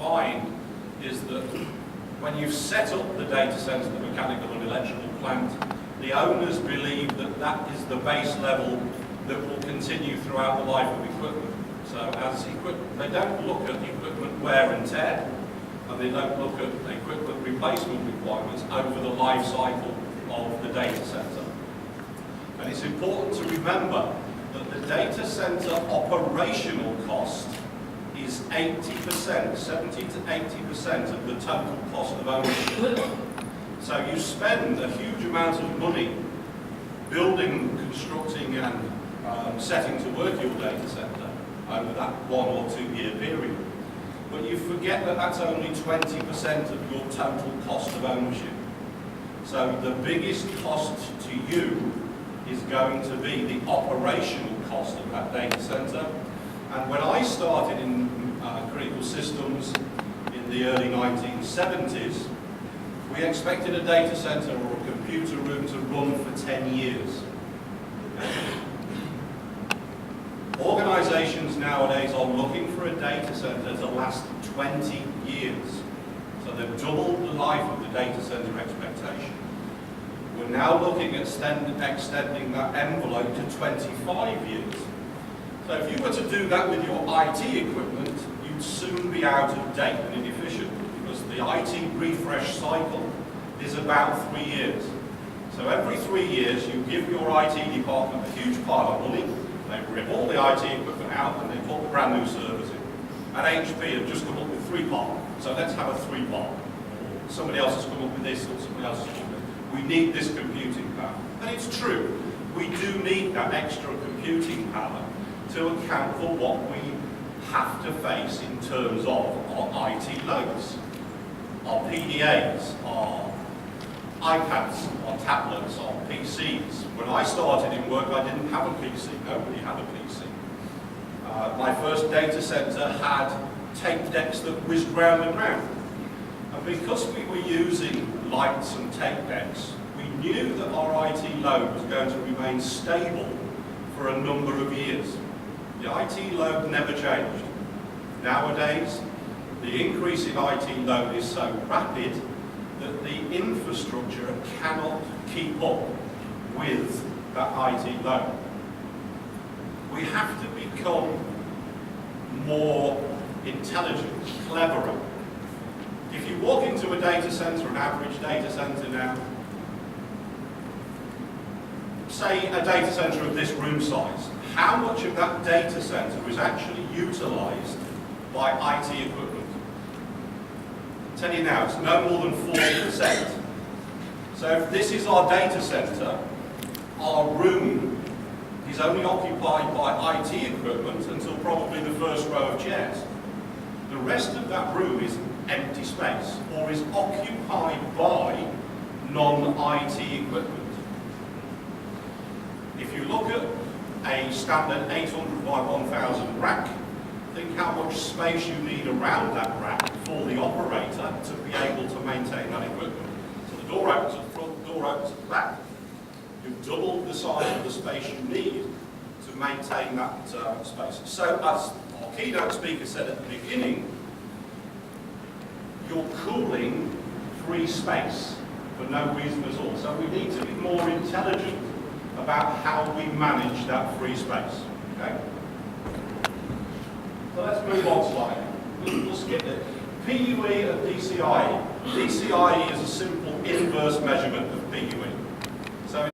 find is that when you've set up the data center, the mechanical and electrical plant, the owners believe that that is the base level that will continue throughout the life of equipment. So as equipment, they don't look at equipment wear and tear, and they don't look at equipment replacement requirements over the life cycle of the data center. And it's important to remember that the data center operational cost is 80%, 70 to 80% of the total cost of ownership. So you spend a huge amount of money building, constructing and setting to work your data center over that 1 or 2 year period. But you forget that that's only 20% of your total cost of ownership. So the biggest cost to you is going to be the operational cost of that data center. And when I started in critical systems in the early 1970s, we expected a data center or a computer room to run for 10 years. Organizations nowadays are looking for a data center to last 20 years. So they've doubled the life of the data center expectation. We're now looking at extending that envelope to 25 years. So if you were to do that with your IT equipment, you'd soon be out of date and inefficient, because the IT refresh cycle is about 3 years. So every 3 years you give your IT department a huge pile of money, they rip all the IT equipment out and they put brand new servers in. And HP have just come up with 3-part, so let's have a 3-part. Somebody else has come up with this, or somebody else has come up with this. We need this computing power. And it's true, we do need that extra computing power to account for what we have to face in terms of our IT loads, our PDAs, our iPads, our tablets, our PCs. When I started in work, I didn't have a PC. Nobody had a PC. My first data center had tape decks that whizzed round and round. And because we were using lights and tape decks, we knew that our IT load was going to remain stable for a number of years. The IT load never changed. Nowadays, the increase in IT load is so rapid that the infrastructure cannot keep up with that IT load. We have to become more intelligent, cleverer. If you walk into a data center, an average data center now, say a data center of this room size, how much of that data center is actually utilized by IT equipment? I'll tell you now, it's no more than 40%. So if this is our data center, our room is only occupied by IT equipment until probably the first row of chairs. The rest of that room is empty space, or is occupied by non-IT equipment. If you look at a standard 800 by 1000 rack, think how much space you need around that rack for the operator to be able to maintain that equipment. So the door opens at the front, the door opens at the back. You've doubled the size of the space you need to maintain that space. So as our keynote speaker said at the beginning, you're cooling free space for no reason at all. So we need to be more intelligent about how we manage that free space. Okay? So let's move on slightly. We'll skip it. PUE and DCIE. DCIE is a simple inverse measurement of PUE.